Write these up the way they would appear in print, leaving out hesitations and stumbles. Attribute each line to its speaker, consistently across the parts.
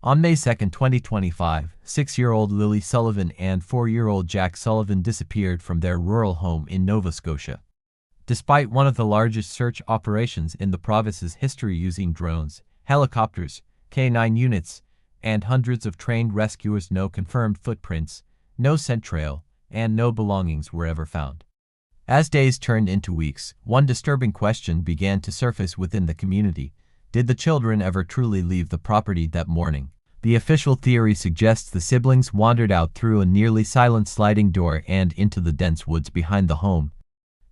Speaker 1: On May 2, 2025, 6-year-old Lily Sullivan and 4-year-old Jack Sullivan disappeared from their rural home in Nova Scotia. Despite one of the largest search operations in the province's history using drones, helicopters, K-9 units, and hundreds of trained rescuers, no confirmed footprints, no scent trail, and no belongings were ever found. As days turned into weeks, one disturbing question began to surface within the community. Did the children ever truly leave the property that morning? The official theory suggests the siblings wandered out through a nearly silent sliding door and into the dense woods behind the home.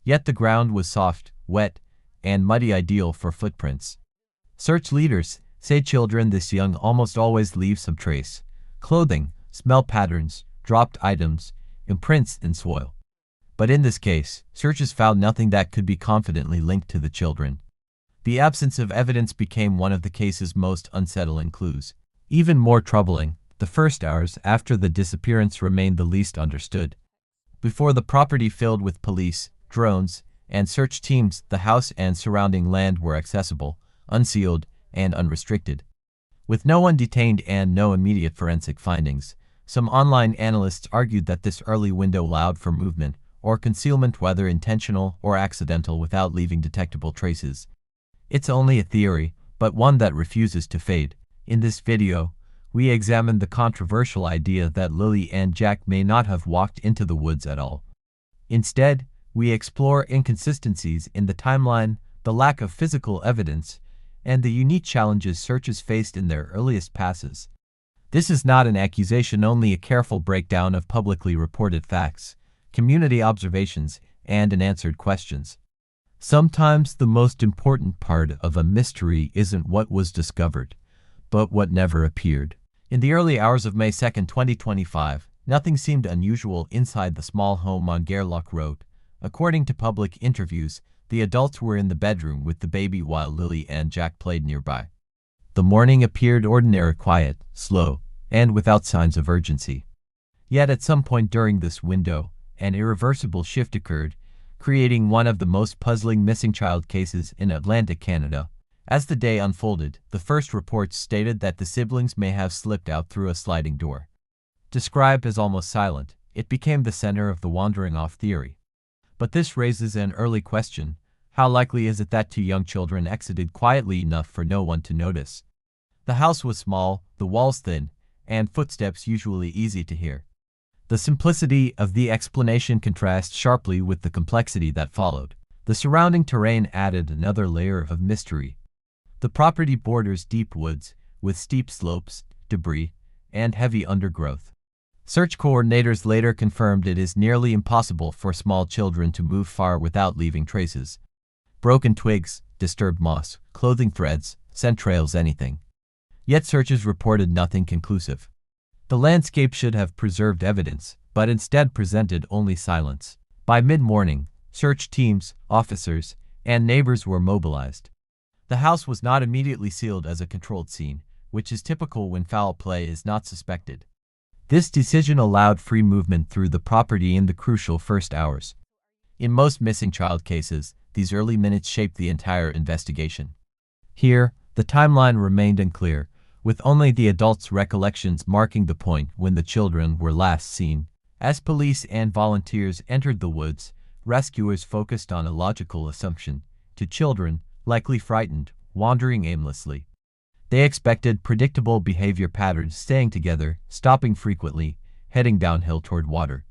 Speaker 1: Yet the ground was soft, wet, and muddy, ideal for footprints. Search leaders say children this young almost always leave some trace: clothing, smell patterns, dropped items, imprints in soil. But in this case, searchers found nothing that could be confidently linked to the children. The absence of evidence became one of the case's most unsettling clues. Even more troubling, the first hours after the disappearance remained the least understood. Before the property filled with police, drones, and search teams, the house and surrounding land were accessible, unsealed, and unrestricted. With no one detained and no immediate forensic findings, some online analysts argued that this early window allowed for movement or concealment, whether intentional or accidental, without leaving detectable traces. It's only a theory, but one that refuses to fade. In this video, we examine the controversial idea that Lily and Jack may not have walked into the woods at all. Instead, we explore inconsistencies in the timeline, the lack of physical evidence, and the unique challenges searchers faced in their earliest passes. This is not an accusation, only a careful breakdown of publicly reported facts, community observations, and unanswered questions. Sometimes the most important part of a mystery isn't what was discovered, but what never appeared. In the early hours of May 2, 2025, nothing seemed unusual inside the small home on Gairloch Road. According to public interviews, the adults were in the bedroom with the baby while Lily and Jack played nearby. The morning appeared ordinary, quiet, slow, and without signs of urgency. Yet at some point during this window, an irreversible shift occurred, creating one of the most puzzling missing child cases in Atlantic Canada. As the day unfolded, the first reports stated that the siblings may have slipped out through a sliding door. Described as almost silent, it became the center of the wandering off theory. But this raises an early question: how likely is it that two young children exited quietly enough for no one to notice? The house was small, the walls thin, and footsteps usually easy to hear. The simplicity of the explanation contrasts sharply with the complexity that followed. The surrounding terrain added another layer of mystery. The property borders deep woods, with steep slopes, debris, and heavy undergrowth. Search coordinators later confirmed it is nearly impossible for small children to move far without leaving traces. Broken twigs, disturbed moss, clothing threads, scent trails, anything. Yet searchers reported nothing conclusive. The landscape should have preserved evidence, but instead presented only silence. By mid-morning, search teams, officers, and neighbors were mobilized. The house was not immediately sealed as a controlled scene, which is typical when foul play is not suspected. This decision allowed free movement through the property in the crucial first hours. In most missing child cases, these early minutes shaped the entire investigation. Here, the timeline remained unclear, with only the adults' recollections marking the point when the children were last seen. As police and volunteers entered the woods, rescuers focused on a logical assumption: two children, likely frightened, wandering aimlessly. They expected predictable behavior patterns: staying together, stopping frequently, heading downhill toward water.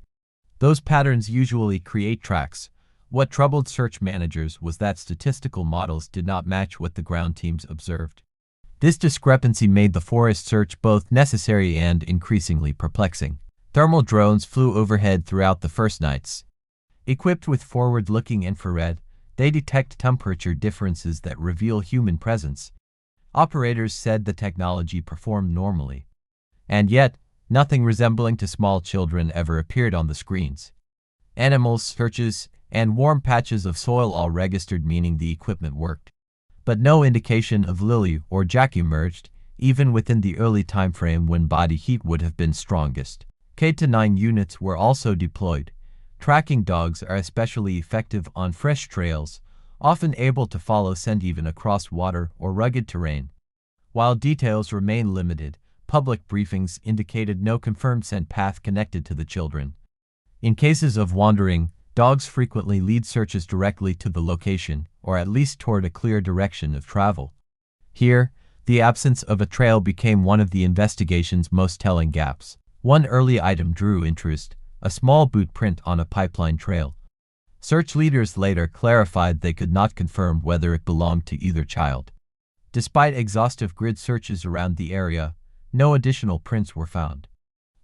Speaker 1: Those patterns usually create tracks. What troubled search managers was that statistical models did not match what the ground teams observed. This discrepancy made the forest search both necessary and increasingly perplexing. Thermal drones flew overhead throughout the first nights. Equipped with forward-looking infrared, they detect temperature differences that reveal human presence. Operators said the technology performed normally. And yet, nothing resembling to small children ever appeared on the screens. Animals, searches, and warm patches of soil all registered, meaning the equipment worked. But no indication of Lily or Jack emerged, even within the early time frame when body heat would have been strongest. K-9 units were also deployed. Tracking dogs are especially effective on fresh trails, often able to follow scent even across water or rugged terrain. While details remain limited, public briefings indicated no confirmed scent path connected to the children. In cases of wandering, dogs frequently lead searches directly to the location, or at least toward a clear direction of travel. Here, the absence of a trail became one of the investigation's most telling gaps. One early item drew interest: a small boot print on a pipeline trail. Search leaders later clarified they could not confirm whether it belonged to either child. Despite exhaustive grid searches around the area, no additional prints were found.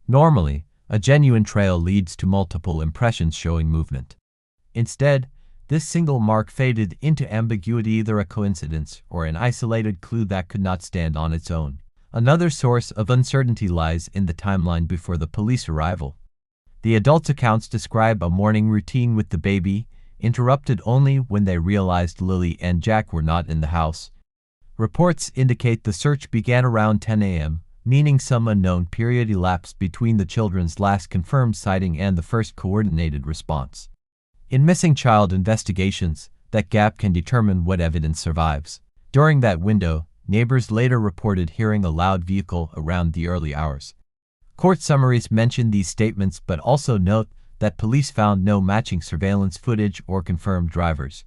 Speaker 1: Normally, a genuine trail leads to multiple impressions showing movement. Instead, this single mark faded into ambiguity, either a coincidence or an isolated clue that could not stand on its own. Another source of uncertainty lies in the timeline before the police arrival. The adults' accounts describe a morning routine with the baby, interrupted only when they realized Lilly and Jack were not in the house. Reports indicate the search began around 10 a.m., meaning some unknown period elapsed between the children's last confirmed sighting and the first coordinated response. In missing child investigations, that gap can determine what evidence survives. During that window, neighbors later reported hearing a loud vehicle around the early hours. Court summaries mention these statements but also note that police found no matching surveillance footage or confirmed drivers.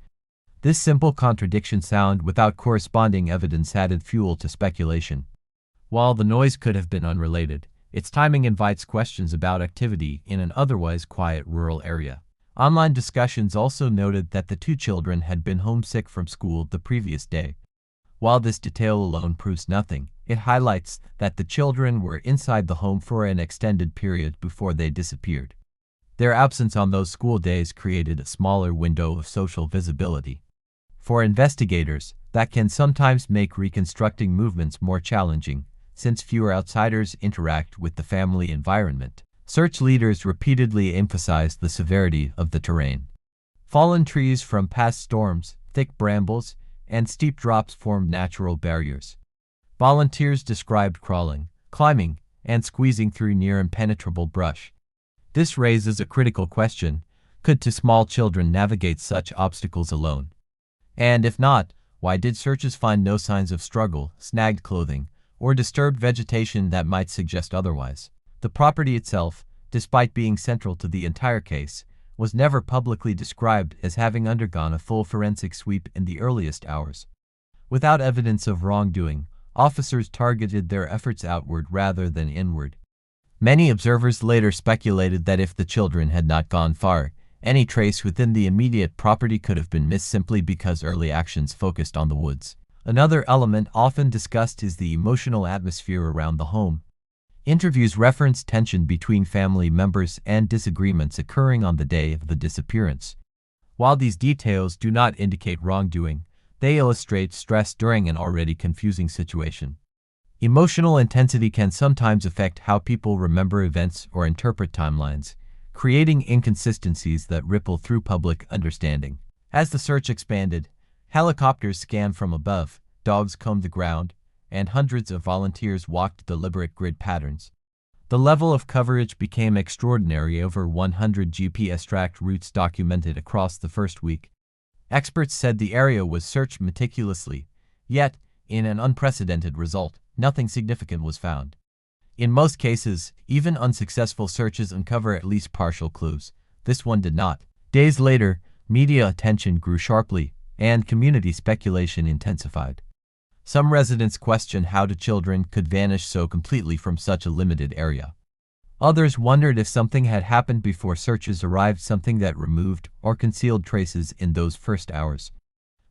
Speaker 1: This simple contradiction sound without corresponding evidence added fuel to speculation. While the noise could have been unrelated, its timing invites questions about activity in an otherwise quiet rural area. Online discussions also noted that the two children had been homesick from school the previous day. While this detail alone proves nothing, it highlights that the children were inside the home for an extended period before they disappeared. Their absence on those school days created a smaller window of social visibility. For investigators, that can sometimes make reconstructing movements more challenging, since fewer outsiders interact with the family environment. Search leaders repeatedly emphasized the severity of the terrain. Fallen trees from past storms, thick brambles, and steep drops formed natural barriers. Volunteers described crawling, climbing, and squeezing through near impenetrable brush. This raises a critical question: could two small children navigate such obstacles alone? And if not, why did searches find no signs of struggle, snagged clothing, or disturbed vegetation that might suggest otherwise? The property itself, despite being central to the entire case, was never publicly described as having undergone a full forensic sweep in the earliest hours. Without evidence of wrongdoing, officers targeted their efforts outward rather than inward. Many observers later speculated that if the children had not gone far, any trace within the immediate property could have been missed simply because early actions focused on the woods. Another element often discussed is the emotional atmosphere around the home. Interviews reference tension between family members and disagreements occurring on the day of the disappearance. While these details do not indicate wrongdoing, they illustrate stress during an already confusing situation. Emotional intensity can sometimes affect how people remember events or interpret timelines, creating inconsistencies that ripple through public understanding. As the search expanded, helicopters scanned from above, dogs combed the ground, and hundreds of volunteers walked deliberate grid patterns. The level of coverage became extraordinary, over 100 GPS tracked routes documented across the first week. Experts said the area was searched meticulously, yet, in an unprecedented result, nothing significant was found. In most cases, even unsuccessful searches uncover at least partial clues. This one did not. Days later, media attention grew sharply, and community speculation intensified. Some residents questioned how the children could vanish so completely from such a limited area. Others wondered if something had happened before searchers arrived, something that removed or concealed traces in those first hours.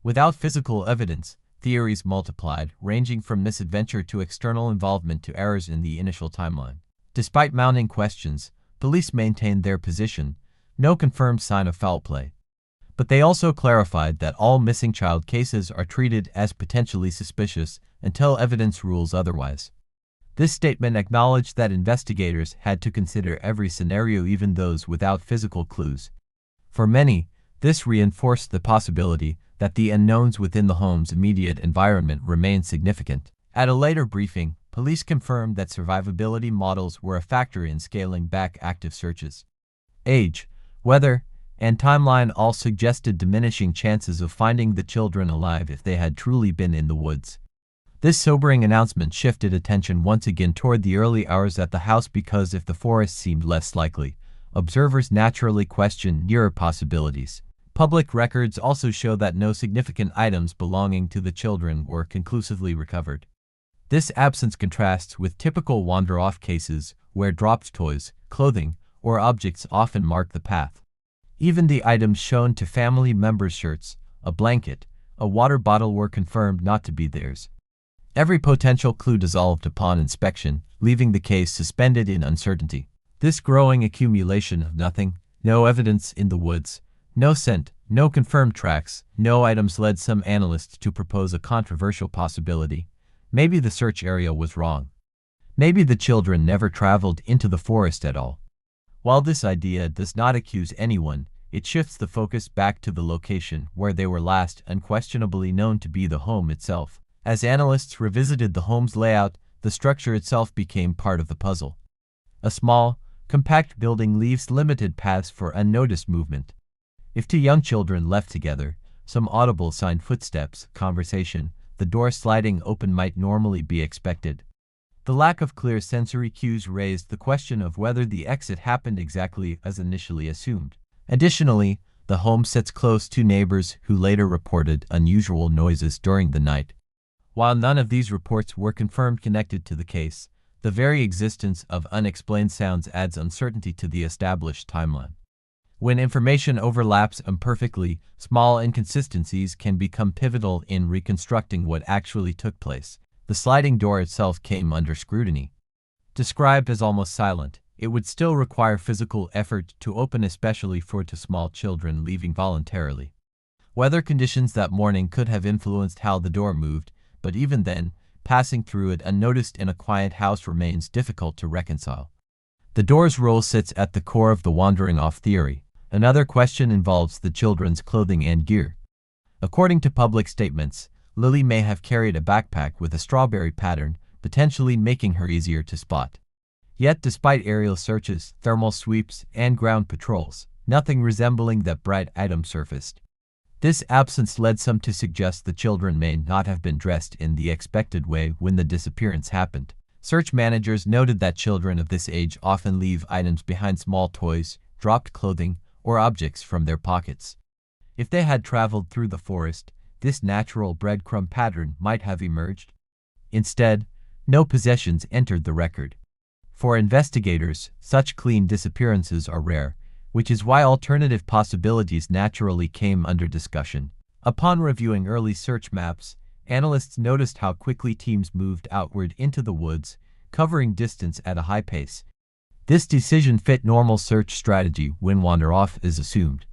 Speaker 1: Without physical evidence, theories multiplied, ranging from misadventure to external involvement to errors in the initial timeline. Despite mounting questions, police maintained their position: no confirmed sign of foul play. But they also clarified that all missing child cases are treated as potentially suspicious until evidence rules otherwise. This statement acknowledged that investigators had to consider every scenario, even those without physical clues. For many, this reinforced the possibility that the unknowns within the home's immediate environment remained significant. At a later briefing, police confirmed that survivability models were a factor in scaling back active searches. Age, weather, and timeline all suggested diminishing chances of finding the children alive if they had truly been in the woods. This sobering announcement shifted attention once again toward the early hours at the house because if the forest seemed less likely, observers naturally questioned nearer possibilities. Public records also show that no significant items belonging to the children were conclusively recovered. This absence contrasts with typical wander-off cases where dropped toys, clothing, or objects often mark the path. Even the items shown to family members' shirts, a blanket, a water bottle were confirmed not to be theirs. Every potential clue dissolved upon inspection, leaving the case suspended in uncertainty. This growing accumulation of nothing, no evidence in the woods, no scent, no confirmed tracks, no items led some analysts to propose a controversial possibility. Maybe the search area was wrong. Maybe the children never traveled into the forest at all. While this idea does not accuse anyone, it shifts the focus back to the location where they were last unquestionably known to be the home itself. As analysts revisited the home's layout, the structure itself became part of the puzzle. A small, compact building leaves limited paths for unnoticed movement. If two young children left together, some audible sign footsteps, conversation, the door sliding open might normally be expected. The lack of clear sensory cues raised the question of whether the exit happened exactly as initially assumed. Additionally, the home sits close to neighbors who later reported unusual noises during the night. While none of these reports were confirmed connected to the case, the very existence of unexplained sounds adds uncertainty to the established timeline. When information overlaps imperfectly, small inconsistencies can become pivotal in reconstructing what actually took place. The sliding door itself came under scrutiny. Described as almost silent, it would still require physical effort to open, especially for two small children leaving voluntarily. Weather conditions that morning could have influenced how the door moved, but even then, passing through it unnoticed in a quiet house remains difficult to reconcile. The door's role sits at the core of the wandering-off theory. Another question involves the children's clothing and gear. According to public statements, Lilly may have carried a backpack with a strawberry pattern, potentially making her easier to spot. Yet despite aerial searches, thermal sweeps, and ground patrols, nothing resembling that bright item surfaced. This absence led some to suggest the children may not have been dressed in the expected way when the disappearance happened. Search managers noted that children of this age often leave items behind: small toys, dropped clothing, or objects from their pockets. If they had traveled through the forest, this natural breadcrumb pattern might have emerged. Instead, no possessions entered the record. For investigators, such clean disappearances are rare, which is why alternative possibilities naturally came under discussion. Upon reviewing early search maps, analysts noticed how quickly teams moved outward into the woods, covering distance at a high pace. This decision fit normal search strategy when wander-off is assumed.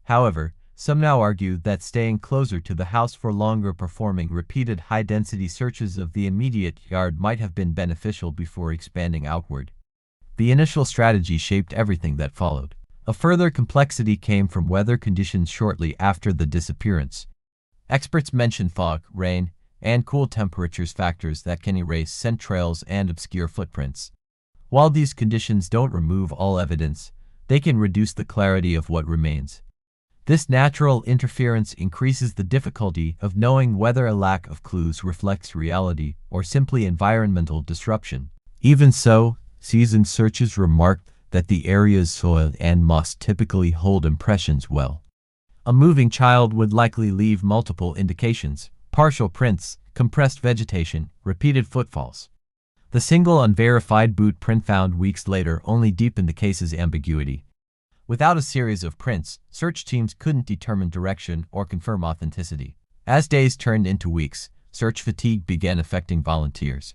Speaker 1: However, some now argue that staying closer to the house for longer, performing repeated high-density searches of the immediate yard, might have been beneficial before expanding outward. The initial strategy shaped everything that followed. A further complexity came from weather conditions shortly after the disappearance. Experts mention fog, rain, and cool temperatures, factors that can erase scent trails and obscure footprints. While these conditions don't remove all evidence, they can reduce the clarity of what remains. This natural interference increases the difficulty of knowing whether a lack of clues reflects reality or simply environmental disruption. Even so, seasoned searchers remarked that the area's soil and moss typically hold impressions well. A moving child would likely leave multiple indications: partial prints, compressed vegetation, repeated footfalls. The single unverified boot print found weeks later only deepened the case's ambiguity. Without a series of prints, search teams couldn't determine direction or confirm authenticity. As days turned into weeks, search fatigue began affecting volunteers.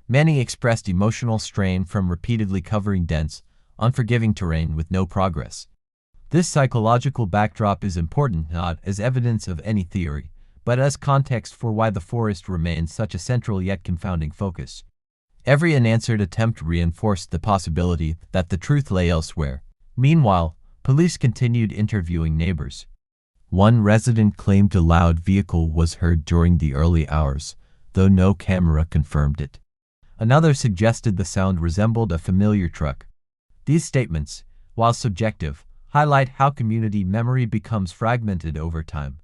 Speaker 1: Many expressed emotional strain from repeatedly covering dense, unforgiving terrain with no progress. This psychological backdrop is important not as evidence of any theory, but as context for why the forest remains such a central yet confounding focus. Every unanswered attempt reinforced the possibility that the truth lay elsewhere. Meanwhile, police continued interviewing neighbors. One resident claimed a loud vehicle was heard during the early hours, though no camera confirmed it. Another suggested the sound resembled a familiar truck. These statements, while subjective, highlight how community memory becomes fragmented over time.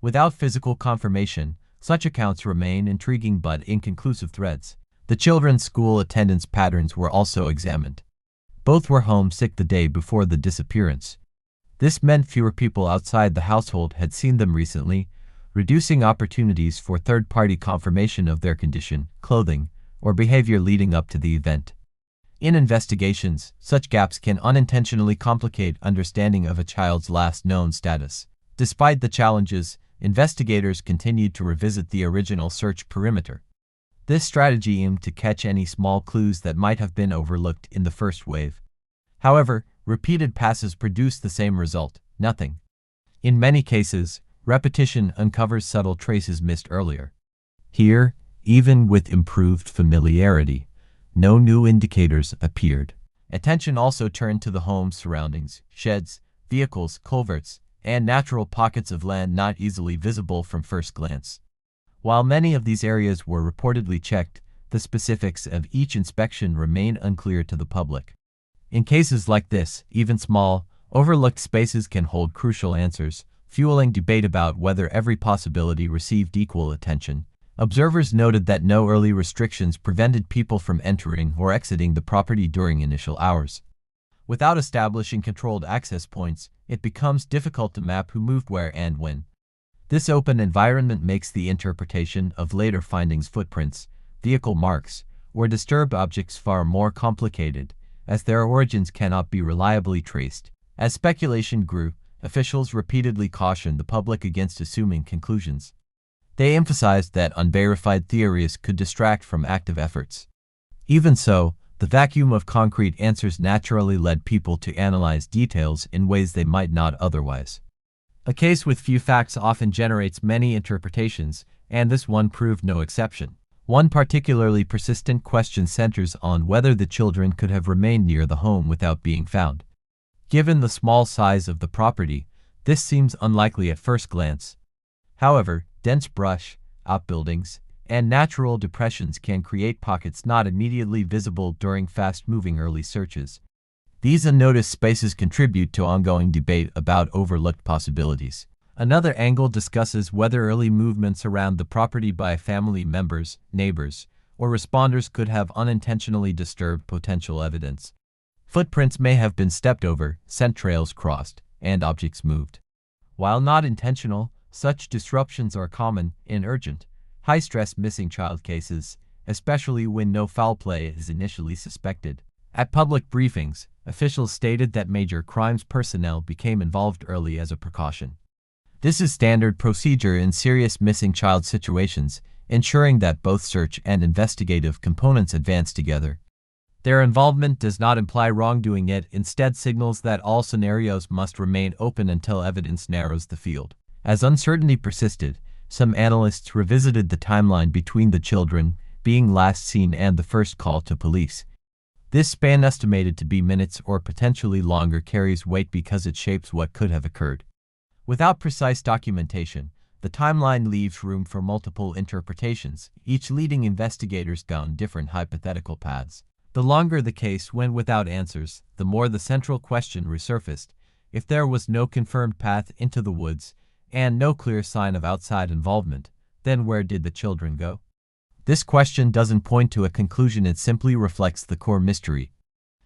Speaker 1: Without physical confirmation, Such accounts remain intriguing but inconclusive threads. The children's school attendance patterns were also examined. Both were homesick the day before the disappearance. This meant fewer people outside the household had seen them recently, reducing opportunities for third-party confirmation of their condition, clothing, or behavior leading up to the event. In investigations, such gaps can unintentionally complicate understanding of a child's last known status. Despite the challenges, investigators continued to revisit the original search perimeter. This strategy aimed to catch any small clues that might have been overlooked in the first wave. However, repeated passes produced the same result: nothing. In many cases, repetition uncovers subtle traces missed earlier. Here, even with improved familiarity, no new indicators appeared. Attention also turned to the home's surroundings: sheds, vehicles, culverts, and natural pockets of land not easily visible from first glance. While many of these areas were reportedly checked, the specifics of each inspection remain unclear to the public. In cases like this, even small, overlooked spaces can hold crucial answers, fueling debate about whether every possibility received equal attention. Observers noted that no early restrictions prevented people from entering or exiting the property during initial hours. Without establishing controlled access points, it becomes difficult to map who moved where and when. This open environment makes the interpretation of later findings, footprints, vehicle marks, or disturbed objects far more complicated, as their origins cannot be reliably traced. As speculation grew, officials repeatedly cautioned the public against assuming conclusions. They emphasized that unverified theories could distract from active efforts. Even so, the vacuum of concrete answers naturally led people to analyze details in ways they might not otherwise. A case with few facts often generates many interpretations, and this one proved no exception. One particularly persistent question centers on whether the children could have remained near the home without being found. Given the small size of the property, this seems unlikely at first glance. However, dense brush, outbuildings, and natural depressions can create pockets not immediately visible during fast-moving early searches. These unnoticed spaces contribute to ongoing debate about overlooked possibilities. Another angle discusses whether early movements around the property by family members, neighbors, or responders could have unintentionally disturbed potential evidence. Footprints may have been stepped over, scent trails crossed, and objects moved. While not intentional, such disruptions are common in urgent, high-stress missing child cases, especially when no foul play is initially suspected. At public briefings, officials stated that major crimes personnel became involved early as a precaution. This is standard procedure in serious missing child situations, ensuring that both search and investigative components advance together. Their involvement does not imply wrongdoing, it instead signals that all scenarios must remain open until evidence narrows the field. As uncertainty persisted, some analysts revisited the timeline between the children being last seen and the first call to police. This span, estimated to be minutes or potentially longer, carries weight because it shapes what could have occurred. Without precise documentation, the timeline leaves room for multiple interpretations, each leading investigators down different hypothetical paths. The longer the case went without answers, the more the central question resurfaced: if there was no confirmed path into the woods and no clear sign of outside involvement, then where did the children go? This question doesn't point to a conclusion, it simply reflects the core mystery.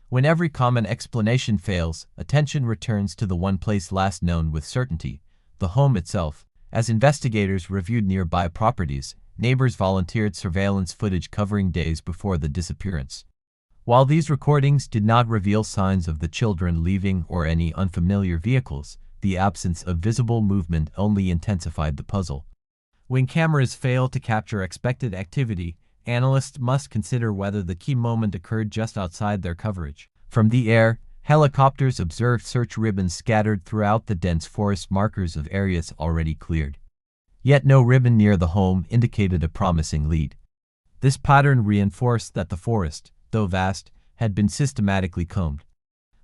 Speaker 1: When every common explanation fails, attention returns to the one place last known with certainty: the home itself. As investigators reviewed nearby properties, neighbors volunteered surveillance footage covering days before the disappearance. While these recordings did not reveal signs of the children leaving or any unfamiliar vehicles, the absence of visible movement only intensified the puzzle. When cameras fail to capture expected activity, analysts must consider whether the key moment occurred just outside their coverage. From the air, helicopters observed search ribbons scattered throughout the dense forest, markers of areas already cleared. Yet no ribbon near the home indicated a promising lead. This pattern reinforced that the forest, though vast, had been systematically combed.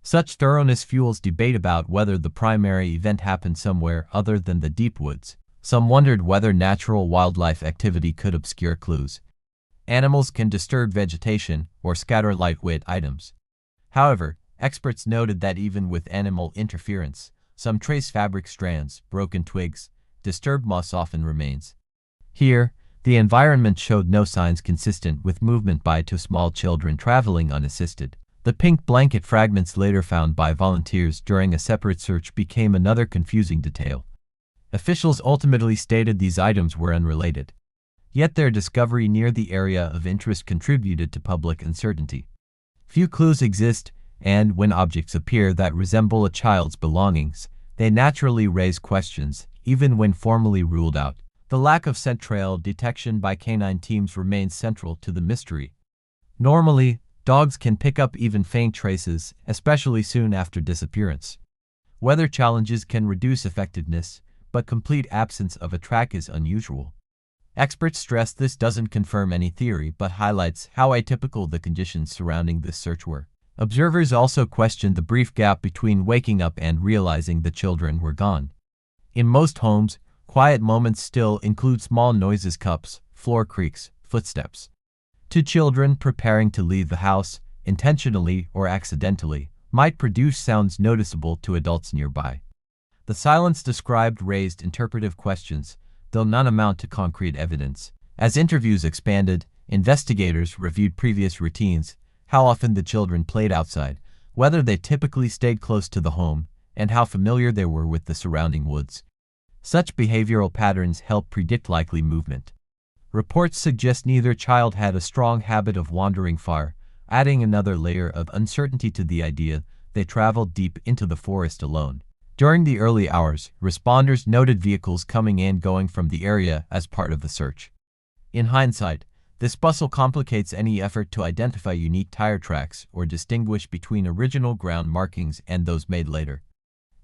Speaker 1: Such thoroughness fuels debate about whether the primary event happened somewhere other than the deep woods. Some wondered whether natural wildlife activity could obscure clues. Animals can disturb vegetation or scatter lightweight items. However, experts noted that even with animal interference, some trace fabric strands, broken twigs, disturbed moss often remains. Here, the environment showed no signs consistent with movement by two small children traveling unassisted. The pink blanket fragments later found by volunteers during a separate search became another confusing detail. Officials ultimately stated these items were unrelated. Yet their discovery near the area of interest contributed to public uncertainty. Few clues exist, and when objects appear that resemble a child's belongings, they naturally raise questions, even when formally ruled out. The lack of scent trail detection by canine teams remains central to the mystery. Normally, dogs can pick up even faint traces, especially soon after disappearance. Weather challenges can reduce effectiveness, but complete absence of a track is unusual. Experts stress this doesn't confirm any theory but highlights how atypical the conditions surrounding this search were. Observers also questioned the brief gap between waking up and realizing the children were gone. In most homes, quiet moments still include small noises, cups, floor creaks, footsteps. Two children preparing to leave the house, intentionally or accidentally, might produce sounds noticeable to adults nearby. The silence described raised interpretive questions, though none amount to concrete evidence. As interviews expanded, investigators reviewed previous routines, how often the children played outside, whether they typically stayed close to the home, and how familiar they were with the surrounding woods. Such behavioral patterns help predict likely movement. Reports suggest neither child had a strong habit of wandering far, adding another layer of uncertainty to the idea they traveled deep into the forest alone. During the early hours, responders noted vehicles coming and going from the area as part of the search. In hindsight, this bustle complicates any effort to identify unique tire tracks or distinguish between original ground markings and those made later.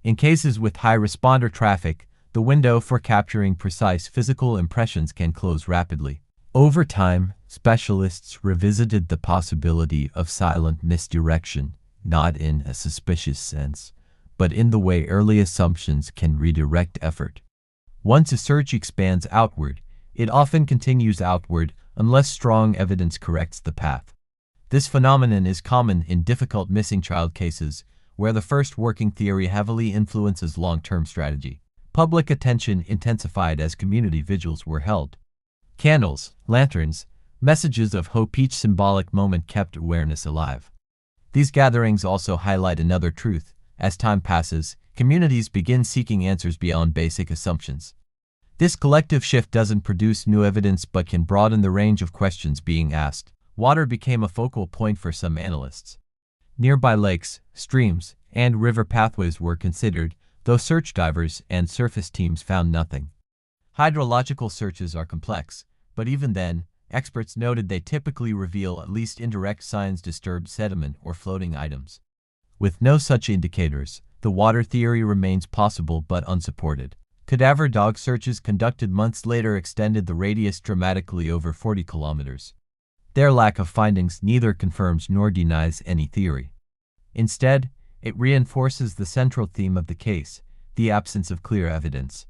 Speaker 1: In cases with high responder traffic, the window for capturing precise physical impressions can close rapidly. Over time, specialists revisited the possibility of silent misdirection, not in a suspicious sense, but in the way early assumptions can redirect effort. Once a search expands outward, it often continues outward unless strong evidence corrects the path. This phenomenon is common in difficult missing child cases, where the first working theory heavily influences long-term strategy. Public attention intensified as community vigils were held. Candles, lanterns, messages of hope, each symbolic moment kept awareness alive. These gatherings also highlight another truth. As time passes, communities begin seeking answers beyond basic assumptions. This collective shift doesn't produce new evidence but can broaden the range of questions being asked. Water became a focal point for some analysts. Nearby lakes, streams, and river pathways were considered, though search divers and surface teams found nothing. Hydrological searches are complex, but even then, experts noted they typically reveal at least indirect signs: disturbed sediment or floating items. With no such indicators, the water theory remains possible but unsupported. Cadaver dog searches conducted months later extended the radius dramatically over 40 kilometers. Their lack of findings neither confirms nor denies any theory. Instead, it reinforces the central theme of the case, the absence of clear evidence.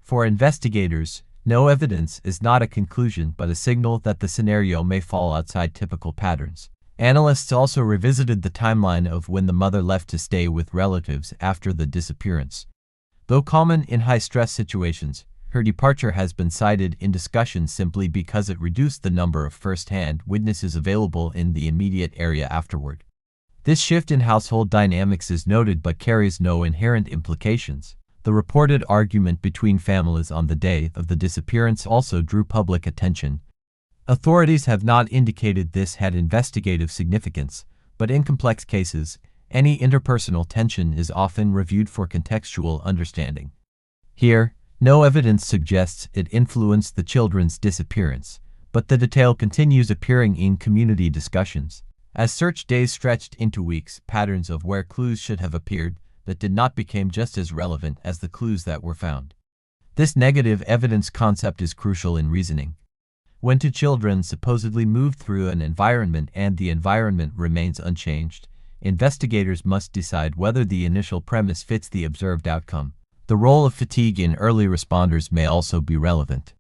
Speaker 1: For investigators, no evidence is not a conclusion but a signal that the scenario may fall outside typical patterns. Analysts also revisited the timeline of when the mother left to stay with relatives after the disappearance. Though common in high-stress situations, her departure has been cited in discussions simply because it reduced the number of first-hand witnesses available in the immediate area afterward. This shift in household dynamics is noted but carries no inherent implications. The reported argument between families on the day of the disappearance also drew public attention. Authorities have not indicated this had investigative significance, but in complex cases, any interpersonal tension is often reviewed for contextual understanding. Here, no evidence suggests it influenced the children's disappearance, but the detail continues appearing in community discussions. As search days stretched into weeks, patterns of where clues should have appeared that did not became just as relevant as the clues that were found. This negative evidence concept is crucial in reasoning. When two children supposedly moved through an environment and the environment remains unchanged, investigators must decide whether the initial premise fits the observed outcome. The role of fatigue in early responders may also be relevant.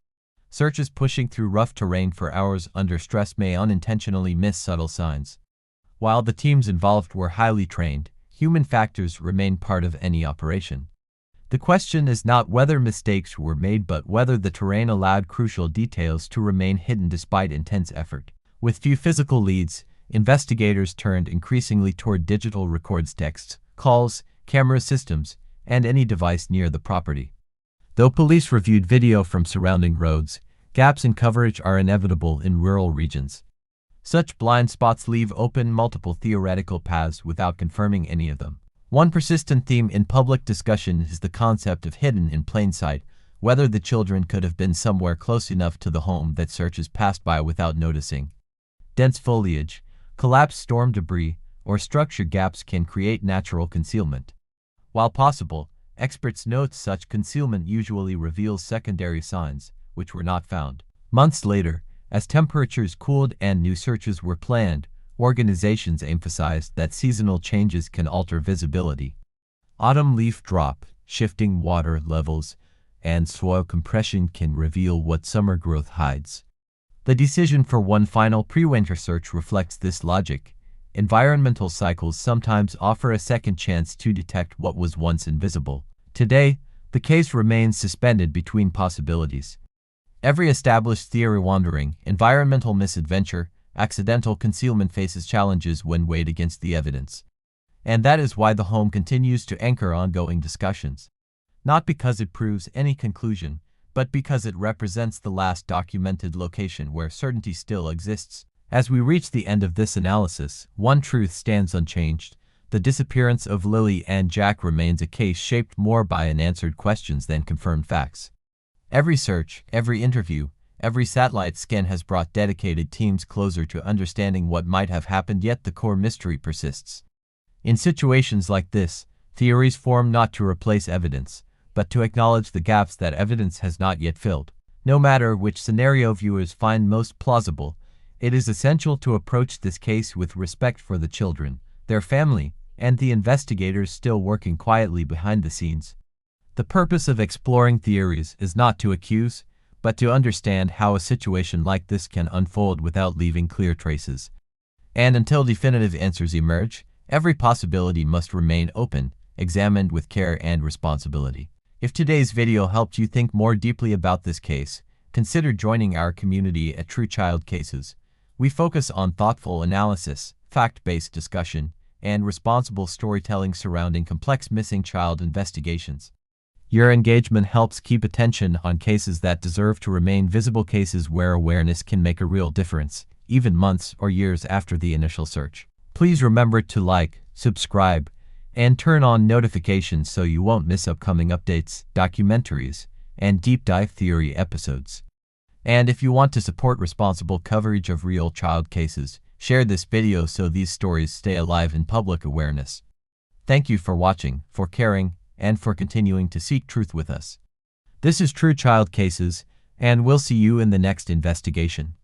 Speaker 1: Searchers pushing through rough terrain for hours under stress may unintentionally miss subtle signs. While the teams involved were highly trained, human factors remain part of any operation. The question is not whether mistakes were made but whether the terrain allowed crucial details to remain hidden despite intense effort. With few physical leads, investigators turned increasingly toward digital records, texts, calls, camera systems, and any device near the property. Though police reviewed video from surrounding roads, gaps in coverage are inevitable in rural regions. Such blind spots leave open multiple theoretical paths without confirming any of them. One persistent theme in public discussion is the concept of hidden in plain sight, whether the children could have been somewhere close enough to the home that searchers passed by without noticing. Dense foliage, collapsed storm debris, or structure gaps can create natural concealment. While possible, experts note such concealment usually reveals secondary signs, which were not found. Months later, as temperatures cooled and new searches were planned, organizations emphasized that seasonal changes can alter visibility. Autumn leaf drop, shifting water levels, and soil compression can reveal what summer growth hides. The decision for one final pre-winter search reflects this logic. Environmental cycles sometimes offer a second chance to detect what was once invisible. Today, the case remains suspended between possibilities. Every established theory wandering, environmental misadventure, accidental concealment faces challenges when weighed against the evidence. And that is why the home continues to anchor ongoing discussions. Not because it proves any conclusion, but because it represents the last documented location where certainty still exists. As we reach the end of this analysis, one truth stands unchanged. The disappearance of Lilly and Jack remains a case shaped more by unanswered questions than confirmed facts. Every search, every interview, every satellite scan has brought dedicated teams closer to understanding what might have happened, yet the core mystery persists. In situations like this, theories form not to replace evidence, but to acknowledge the gaps that evidence has not yet filled. No matter which scenario viewers find most plausible, it is essential to approach this case with respect for the children, their family, and the investigators still working quietly behind the scenes. The purpose of exploring theories is not to accuse, but to understand how a situation like this can unfold without leaving clear traces. And until definitive answers emerge, every possibility must remain open, examined with care and responsibility. If today's video helped you think more deeply about this case, consider joining our community at True Child Cases. We focus on thoughtful analysis, fact-based discussion, and responsible storytelling surrounding complex missing child investigations. Your engagement helps keep attention on cases that deserve to remain visible, cases where awareness can make a real difference, even months or years after the initial search. Please remember to like, subscribe, and turn on notifications so you won't miss upcoming updates, documentaries, and deep dive theory episodes. And if you want to support responsible coverage of real child cases, share this video so these stories stay alive in public awareness. Thank you for watching, for caring, and for continuing to seek truth with us. This is True Child Cases, and we'll see you in the next investigation.